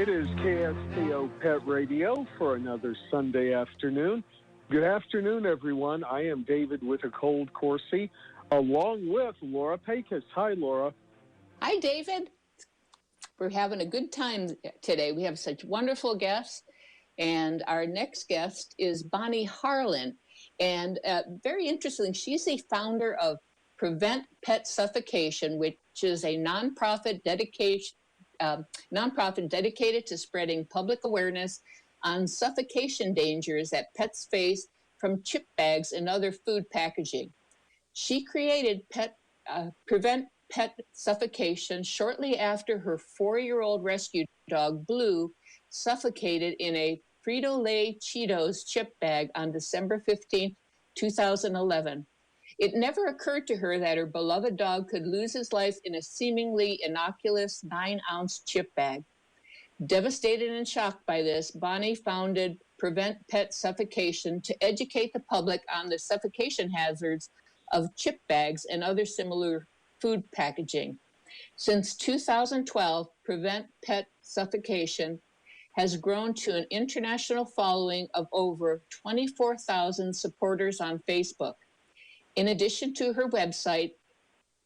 is KSCO Pet Radio for another Sunday afternoon. Good afternoon, everyone. I am David with a cold Coursey, along with Laura Pakis. Hi, Laura. Hi, David. We're having a good time today. We have such wonderful guests, and our next guest is Bonnie Harlan. And very interesting, she's the founder of Prevent Pet Suffocation, which is a nonprofit dedicated to spreading public awareness on suffocation dangers that pets face from chip bags and other food packaging. She created Prevent Pet Suffocation shortly after her 4-year-old rescue dog, Blue, suffocated in a Frito-Lay Cheetos chip bag on December 15, 2011. It never occurred to her that her beloved dog could lose his life in a seemingly innocuous 9-ounce chip bag. Devastated and shocked by this, Bonnie founded Prevent Pet Suffocation to educate the public on the suffocation hazards of chip bags and other similar food packaging. Since 2012, Prevent Pet Suffocation has grown to an international following of over 24,000 supporters on Facebook. In addition to her website,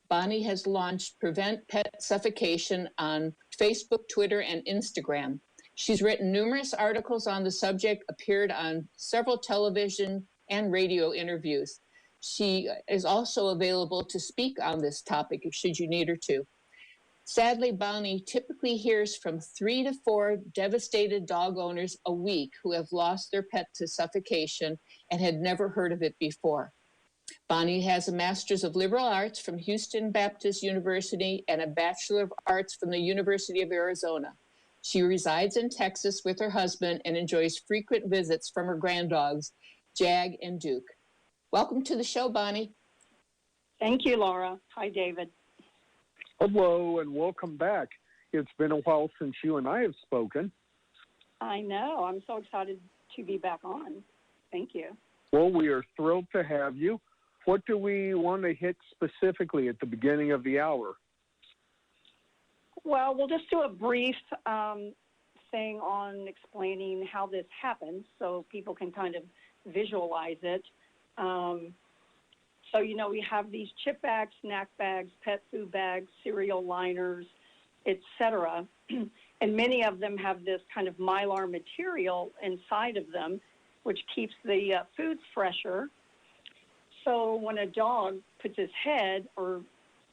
Bonnie has launched Prevent Pet Suffocation on Facebook, Twitter, and Instagram. She's written numerous articles on the subject, appeared on several television and radio interviews. She is also available to speak on this topic should you need her to. Sadly, Bonnie typically hears from 3 to 4 devastated dog owners a week who have lost their pet to suffocation and had never heard of it before. Bonnie has a Master's of Liberal Arts from Houston Baptist University and a Bachelor of Arts from the University of Arizona. She resides in Texas with her husband and enjoys frequent visits from her granddogs, Jag and Duke. Welcome to the show, Bonnie. Thank you, Laura. Hi, David. Hello, and welcome back. It's been a while since you and I have spoken. I know. I'm so excited to be back on. Thank you. Well, we are thrilled to have you. What do we want to hit specifically at the beginning of the hour? Well, we'll just do a brief thing on explaining how this happens so people can kind of visualize it. So, we have these chip bags, snack bags, pet food bags, cereal liners, etc. And many of them have this kind of mylar material inside of them, which keeps the foods fresher. So when a dog puts his head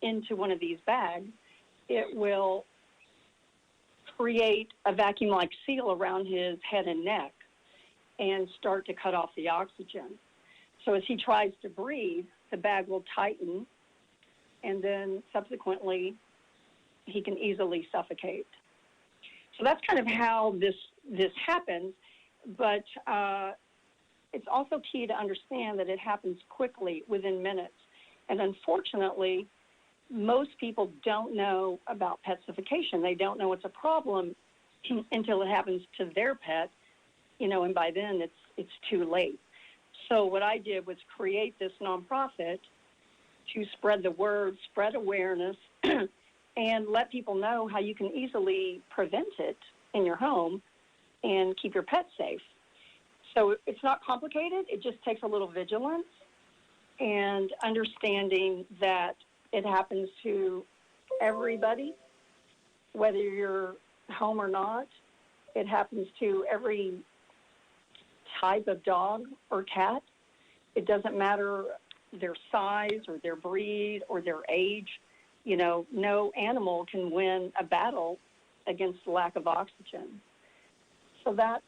into one of these bags, it will create a vacuum-like seal around his head and neck and start to cut off the oxygen. So as he tries to breathe, the bag will tighten, and then subsequently he can easily suffocate. So that's kind of how this happens, but it's also key to understand that it happens quickly, within minutes. And unfortunately, most people don't know about pet suffocation. They don't know it's a problem until it happens to their pet, and by then it's too late. So what I did was create this nonprofit to spread the word, spread awareness, and let people know how you can easily prevent it in your home and keep your pet safe. So it's not complicated. It just takes a little vigilance and understanding that it happens to everybody, whether you're home or not. It happens to every type of dog or cat. It doesn't matter their size or their breed or their age. No animal can win a battle against the lack of oxygen. So that's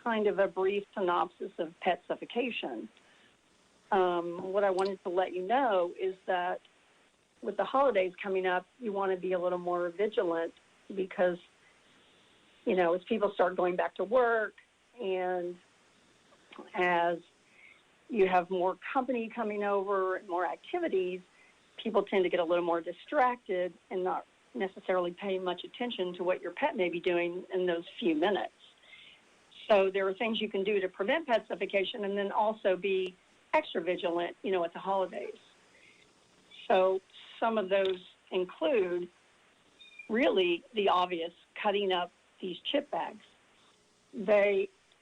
kind of a brief synopsis of pet suffocation. What I wanted to let you know is that with the holidays coming up, you want to be a little more vigilant because, as people start going back to work and as you have more company coming over and more activities, people tend to get a little more distracted and not necessarily pay much attention to what your pet may be doing in those few minutes. So there are things you can do to prevent pet suffocation and then also be extra vigilant, at the holidays. So some of those include really the obvious, cutting up these chip bags.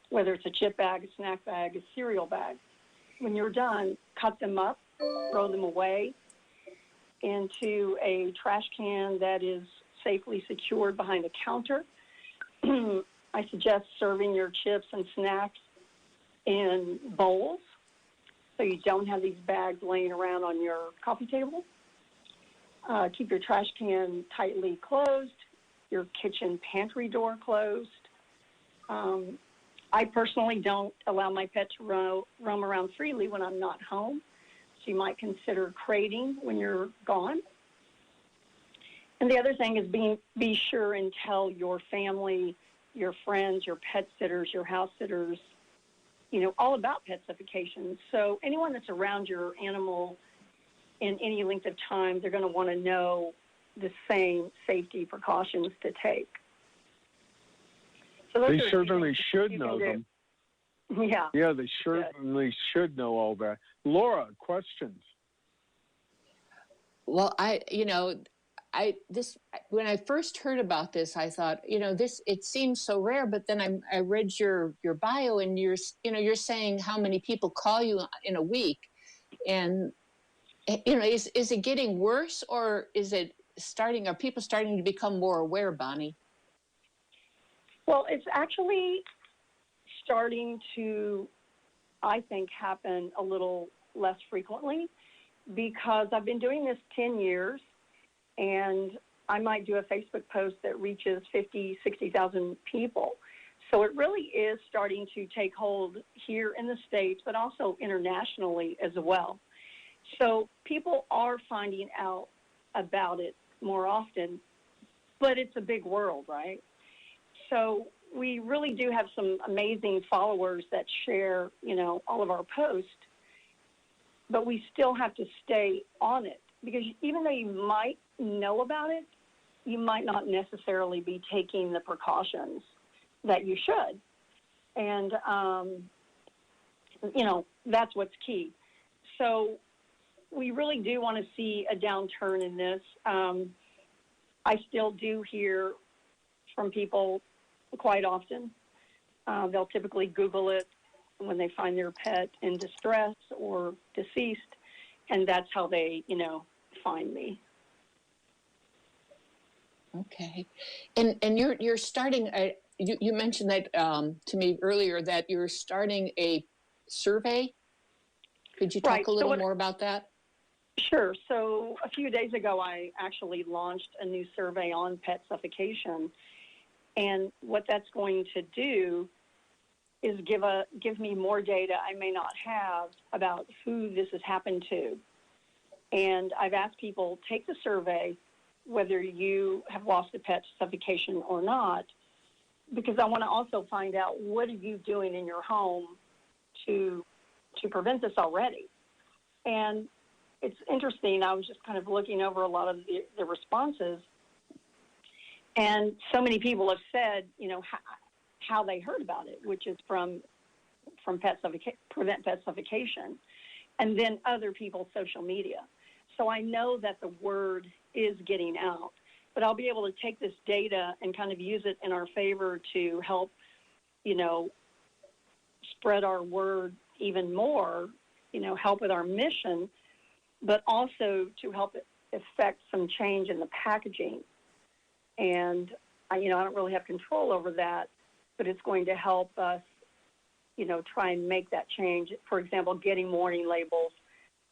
Whether it's a chip bag, a snack bag, a cereal bag, when you're done, cut them up, throw them away into a trash can that is safely secured behind a counter. I suggest serving your chips and snacks in bowls so you don't have these bags laying around on your coffee table. Keep your trash can tightly closed, your kitchen pantry door closed. I personally don't allow my pet to roam around freely when I'm not home. So you might consider crating when you're gone. And the other thing is be sure and tell your family, your friends, your pet sitters, your house sitters, all about pet suffocation. So anyone that's around your animal in any length of time, they're going to want to know the same safety precautions to take. So they certainly should know them. Yeah. Yeah, they certainly should know all that. Laura, questions? Well, when I first heard about this, I thought, it seems so rare. But then I read your bio, and you're saying how many people call you in a week, and is it getting worse, or is it starting? Are people starting to become more aware, Bonnie? Well, it's actually starting to, I think, happen a little less frequently because I've been doing this 10 years, and I might do a Facebook post that reaches 50, 60,000 people. So it really is starting to take hold here in the States, but also internationally as well. So people are finding out about it more often, but it's a big world, right? So we really do have some amazing followers that share, all of our posts, but we still have to stay on it because even though you might know about it, you might not necessarily be taking the precautions that you should. And, that's what's key. So we really do want to see a downturn in this. I still do hear from people quite often. They'll typically Google it when they find their pet in distress or deceased, and that's how they, find me. Okay, and you're starting. You mentioned that to me earlier that you're starting a survey. Could you talk a little more about that? Sure. So a few days ago, I actually launched a new survey on pet suffocation. And what that's going to do is give me more data I may not have about who this has happened to. And I've asked people, take the survey, whether you have lost a pet to suffocation or not, because I want to also find out what are you doing in your home to prevent this already. And it's interesting. I was just kind of looking over a lot of the responses. And so many people have said, how they heard about it, which is from Prevent Pet Suffocation, and then other people's social media. So I know that the word is getting out, but I'll be able to take this data and kind of use it in our favor to help, spread our word even more, help with our mission, but also to help affect some change in the packaging. And, I don't really have control over that, but it's going to help us, try and make that change. For example, getting warning labels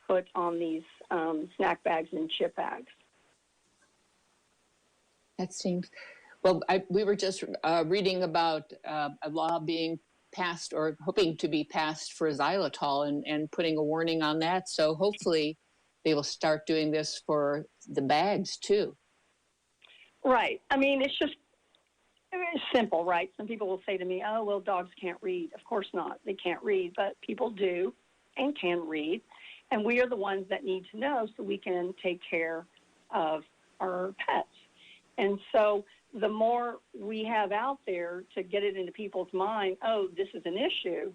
put on these snack bags and chip bags. That seems, well, we were just reading about a law being passed or hoping to be passed for xylitol and putting a warning on that. So hopefully they will start doing this for the bags too. Right. I mean, it's simple, right? Some people will say to me, oh, well, dogs can't read. Of course not. They can't read, but people do and can read. And we are the ones that need to know so we can take care of our pets. And so the more we have out there to get it into people's mind, oh, this is an issue,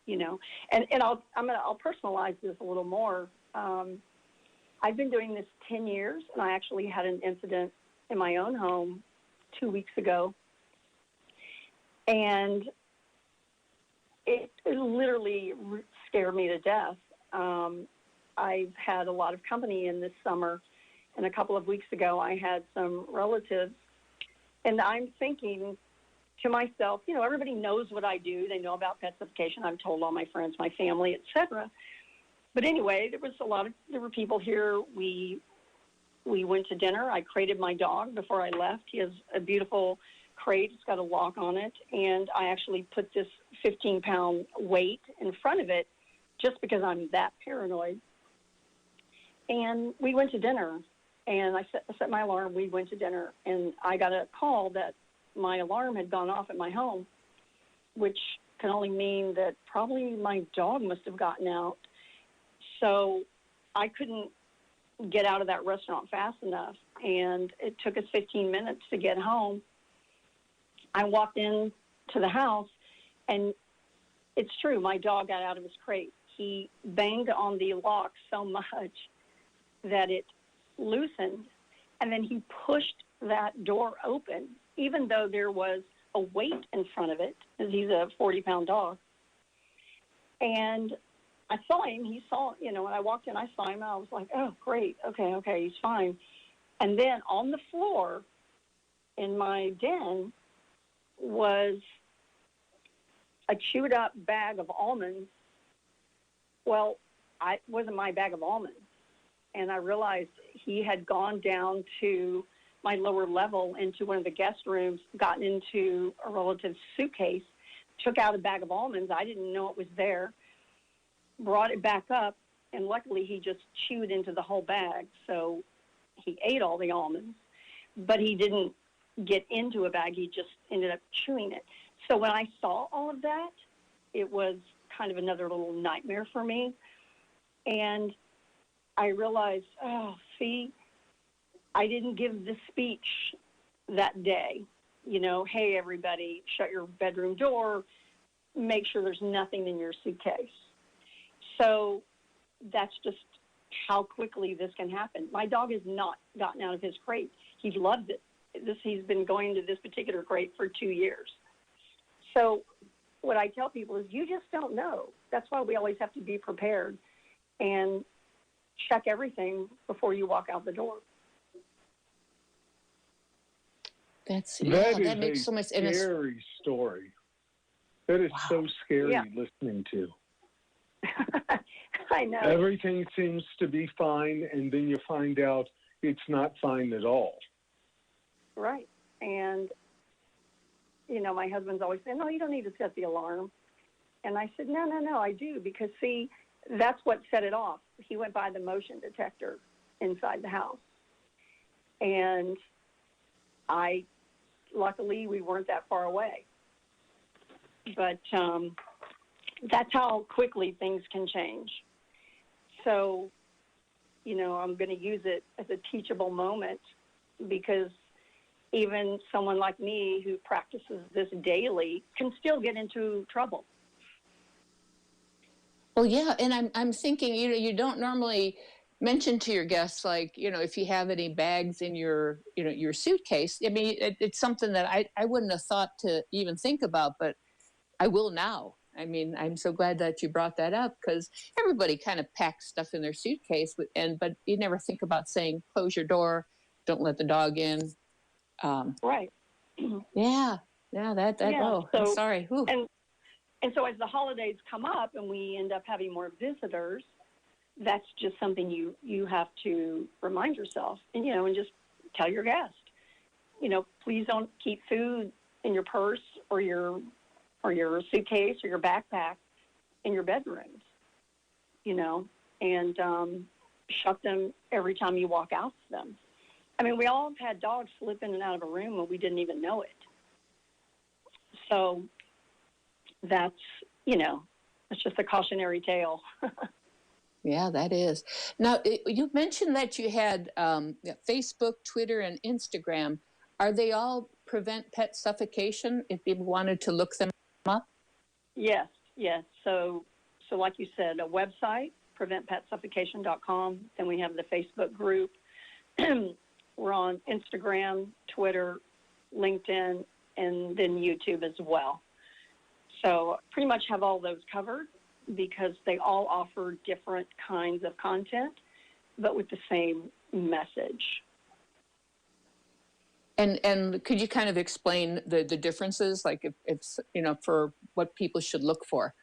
and I'll personalize this a little more. I've been doing this 10 years, and I actually had an incident in my own home 2 weeks ago And it literally scared me to death. I've had a lot of company in this summer, and a couple of weeks ago I had some relatives, and I'm thinking to myself, everybody knows what I do. They know about pet suffocation. I've told all my friends, my family, etc. But anyway, there were people here. We went to dinner. I crated my dog before I left. He has a beautiful crate. It's got a lock on it, and I actually put this 15-pound weight in front of it just because I'm that paranoid. And we went to dinner, and I set my alarm. We went to dinner, and I got a call that my alarm had gone off at my home, which can only mean that probably my dog must have gotten out. So I couldn't get out of that restaurant fast enough, and it took us 15 minutes to get home. I walked into the house, and it's true, my dog got out of his crate. He banged on the lock so much that it loosened, and then he pushed that door open, even though there was a weight in front of it, because he's a 40-pound dog. And I saw him. He saw, when I walked in, I saw him. I was like, oh, great. Okay, he's fine. And then on the floor in my den was a chewed-up bag of almonds. Well, it wasn't my bag of almonds. And I realized he had gone down to my lower level into one of the guest rooms, gotten into a relative's suitcase, took out a bag of almonds. I didn't know it was there, brought it back up, and luckily he just chewed into the whole bag. So he ate all the almonds, but he didn't get into a bag. He just ended up chewing it. So when I saw all of that, it was kind of another little nightmare for me. And I realized, I didn't give the speech that day. Hey, everybody, shut your bedroom door, make sure there's nothing in your suitcase. So that's just how quickly this can happen. My dog has not gotten out of his crate. He loved it. He's been going to this particular crate for 2 years. So what I tell people is you just don't know. That's why we always have to be prepared and check everything before you walk out the door. That makes so much sense. Scary story. That is so scary listening to. I know. Everything seems to be fine, and then you find out it's not fine at all. Right. And, my husband's always saying, no, you don't need to set the alarm. And I said, no, I do, because, see, that's what set it off. He went by the motion detector inside the house. And luckily, we weren't that far away. But that's how quickly things can change. So, I'm going to use it as a teachable moment, because even someone like me who practices this daily can still get into trouble. Well, yeah, and I'm thinking, you don't normally mention to your guests, like, if you have any bags in your, your suitcase. I mean, it's something that I wouldn't have thought to even think about, but I will now. I mean, I'm so glad that you brought that up, because everybody kind of packs stuff in their suitcase, but you never think about saying, close your door, don't let the dog in. Right. Yeah, oh, I'm sorry. Ooh. And so as the holidays come up and we end up having more visitors, that's just something you have to remind yourself, and and just tell your guest, please don't keep food in your purse or your suitcase or your backpack in your bedrooms, and shut them every time you walk out to them. I mean, we all have had dogs slip in and out of a room and we didn't even know it. So that's just a cautionary tale. Yeah, that is. Now, you mentioned that you had Facebook, Twitter, and Instagram. Are they all Prevent Pet Suffocation, if people wanted to look them up? Yes. So like you said, a website, preventpetsuffocation.com. Then we have the Facebook group. We're on Instagram, Twitter, LinkedIn, and then YouTube as well. So pretty much have all those covered because they all offer different kinds of content, but with the same message. And could you kind of explain the differences, like if for what people should look for?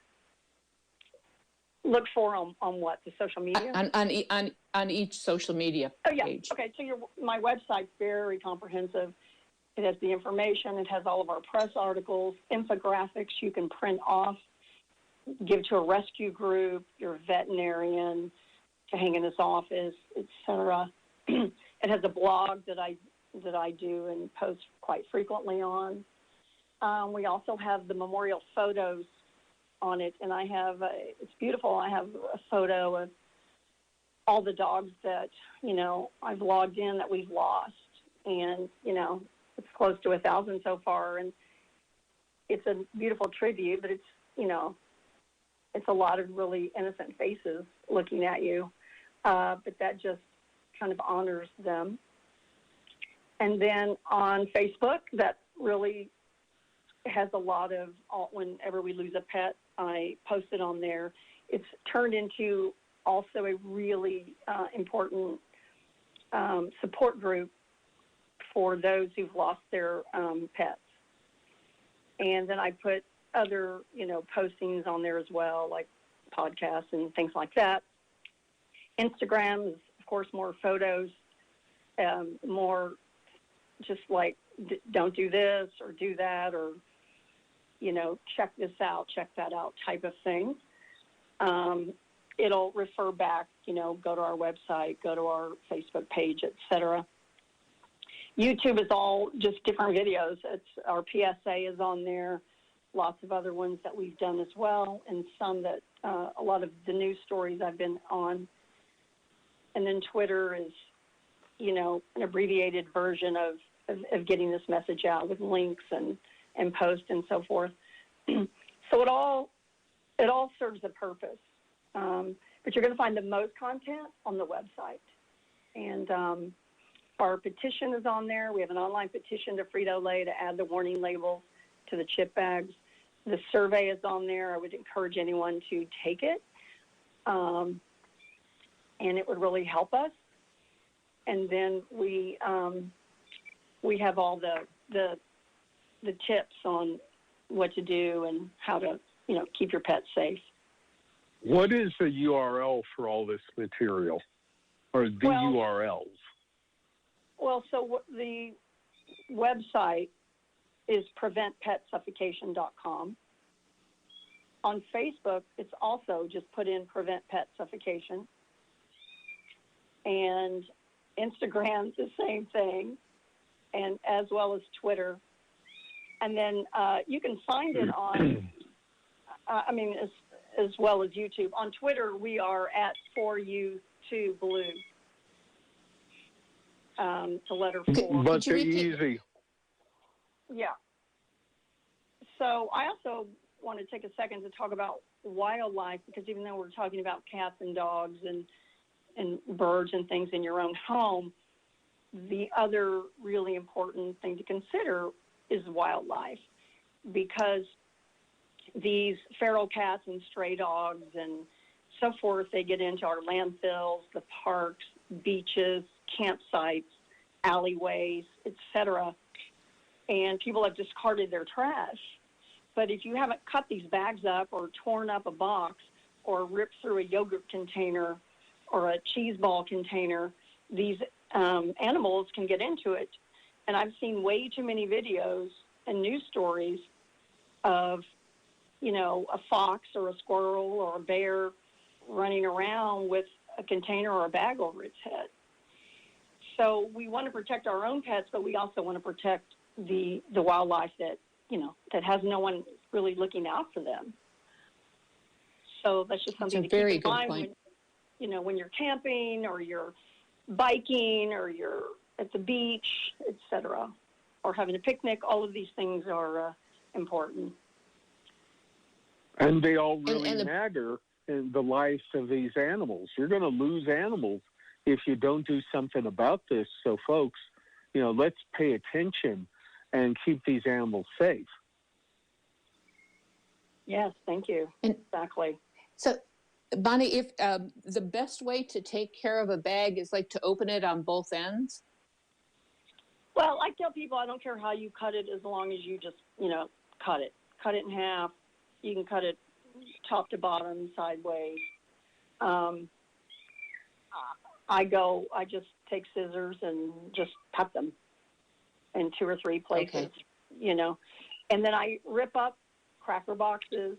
Look for on what? The social media? On each social media page. Okay, so my website's very comprehensive. It has the information. It has all of our press articles, infographics you can print off, give to a rescue group, your veterinarian, to hang in his office, etc. It has a blog that I do and post quite frequently on. We also have the memorial photos on it, and it's beautiful. I have a photo of all the dogs that, I've logged in that we've lost, and, it's close to 1,000 so far, and it's a beautiful tribute, but it's a lot of really innocent faces looking at you, but that just kind of honors them. And then on Facebook, that really has a lot of, whenever we lose a pet, I post it on there. It's turned into also a really important support group for those who've lost their pets. And then I put other, postings on there as well, like podcasts and things like that. Instagram is, of course, more photos, more just like don't do this or do that, or, check this out, check that out type of thing. It'll refer back, go to our website, go to our Facebook page, etc. YouTube is all just different videos. Our PSA is on there, lots of other ones that we've done as well, and some that a lot of the news stories I've been on. And then Twitter is, an abbreviated version of getting this message out with links and posts and so forth. So it all serves a purpose. But you're going to find the most content on the website. And our petition is on there. We have an online petition to Frito-Lay to add the warning labels to the chip bags. The survey is on there. I would encourage anyone to take it. And it would really help us. And then we have all the tips on what to do and how to, keep your pets safe. What is the URL for all this material, or the URLs? Well, so the website is preventpetsuffocation.com. On Facebook, it's also just put in Prevent Pet Suffocation. And Instagram's the same thing, and as well as Twitter. And then you can find it on, as well as YouTube. On Twitter, we are at 4U2Blue. The letter 4. But they're easy. Yeah. So I also want to take a second to talk about wildlife, because even though we're talking about cats and dogs and birds and things in your own home, the other really important thing to consider is wildlife, because these feral cats and stray dogs and so forth, they get into our landfills, the parks, beaches, campsites, alleyways, etc. And people have discarded their trash. But if you haven't cut these bags up or torn up a box or ripped through a yogurt container or a cheese ball container, these animals can get into it. And I've seen way too many videos and news stories of, a fox or a squirrel or a bear running around with a container or a bag over its head. So we want to protect our own pets, but we also want to protect the wildlife that, that has no one really looking out for them. So that's just something to keep in mind when you're camping or you're biking or you're at the beach, etc., or having a picnic. All of these things are important. And they all really matter in the lives of these animals. You're going to lose animals if you don't do something about this. So, folks, let's pay attention and keep these animals safe. Yes, thank you. Exactly. So, Bonnie, if the best way to take care of a bag is like to open it on both ends? Well, I tell people I don't care how you cut it as long as you just, cut it. Cut it in half. You can cut it top to bottom, sideways. I just take scissors and just cut them in 2 or 3 places, and then I rip up cracker boxes,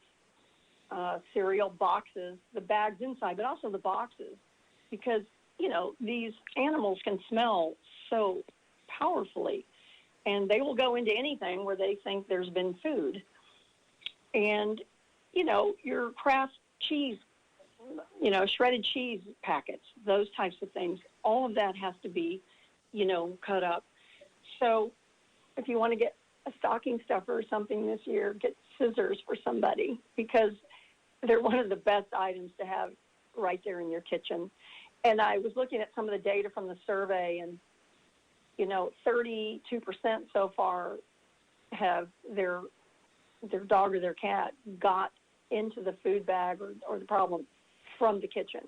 cereal boxes, the bags inside, but also the boxes, because, these animals can smell so powerfully, and they will go into anything where they think there's been food. And, your Kraft cheese, shredded cheese packets, those types of things, all of that has to be, cut up. So if you want to get a stocking stuffer or something this year, get scissors for somebody, because they're one of the best items to have right there in your kitchen. And I was looking at some of the data from the survey, and 32% so far have their dog or their cat got into the food bag or the problem from the kitchen.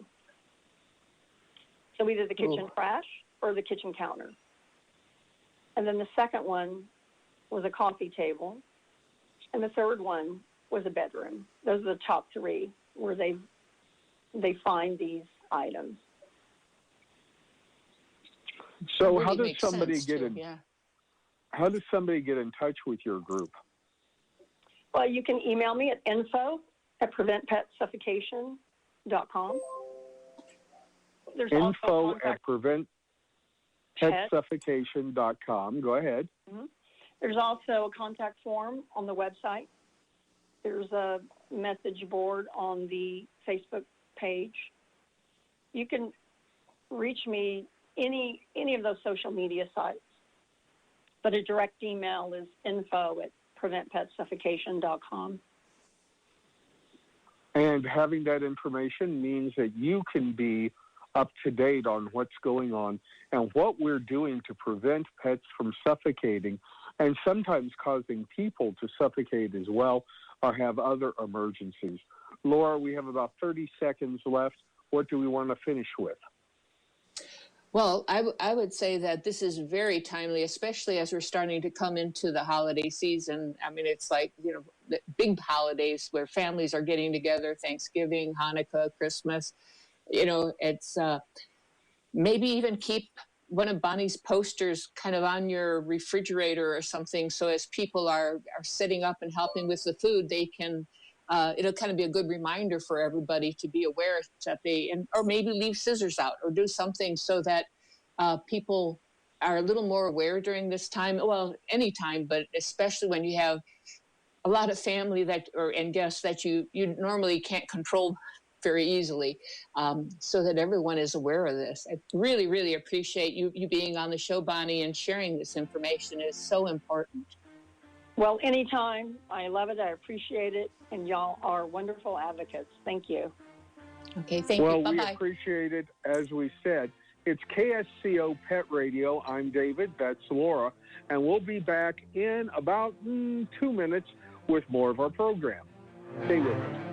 So either the kitchen trash or the kitchen counter. And then the second one was a coffee table, and the third one was a bedroom. Those are the top 3 where they find these items. So Really how does somebody get How does somebody get in touch with your group? Well, you can email me at info@preventpetsuffocation.com. There's info@preventpetsuffocation.com. Go ahead. Mm-hmm. There's also a contact form on the website. There's a message board on the Facebook page. You can reach me any of those social media sites, but a direct email is info@preventpetsuffocation.com. And having that information means that you can be up to date on what's going on and what we're doing to prevent pets from suffocating and sometimes causing people to suffocate as well or have other emergencies. Laura, we have about 30 seconds left. What do we want to finish with? Well, I would say that this is very timely, especially as we're starting to come into the holiday season. I mean, it's like, the big holidays where families are getting together, Thanksgiving, Hanukkah, Christmas. It's maybe even keep one of Bonnie's posters kind of on your refrigerator or something. So as people are sitting up and helping with the food, they can, it'll kind of be a good reminder for everybody to be aware that or maybe leave scissors out or do something so that people are a little more aware during this time. Well, anytime, but especially when you have a lot of family and guests that you normally can't control very easily, so that everyone is aware of this. I really, really appreciate you being on the show, Bonnie, and sharing this information. It's so important. Well, anytime. I love it. I appreciate it. And y'all are wonderful advocates. Thank you. Okay, thank you. Well, Bye-bye. we appreciate it. As we said, it's KSCO Pet Radio. I'm David. That's Laura. And we'll be back in about 2 minutes with more of our program. Stay with us.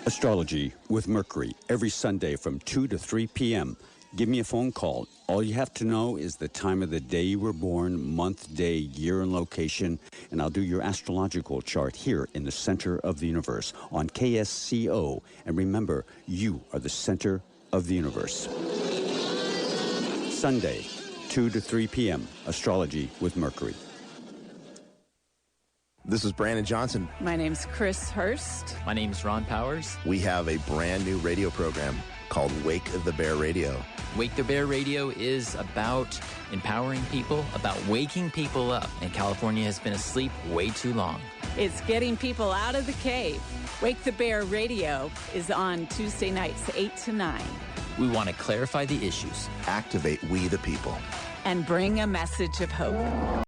Astrology with Mercury every Sunday from 2 to 3 p.m. Give me a phone call. All you have to know is the time of the day you were born, month, day, year, and location, and I'll do your astrological chart here in the center of the universe on KSCO. And remember, you are the center of the universe. Sunday, 2 to 3 p.m. Astrology with Mercury. This is Brandon Johnson. My name's Chris Hurst. My name's Ron Powers. We have a brand new radio program called Wake the Bear Radio. Wake the Bear Radio is about empowering people, about waking people up. And California has been asleep way too long. It's getting people out of the cave. Wake the Bear Radio is on Tuesday nights, 8 to 9. We want to clarify the issues, Activate we the people, and bring a message of hope.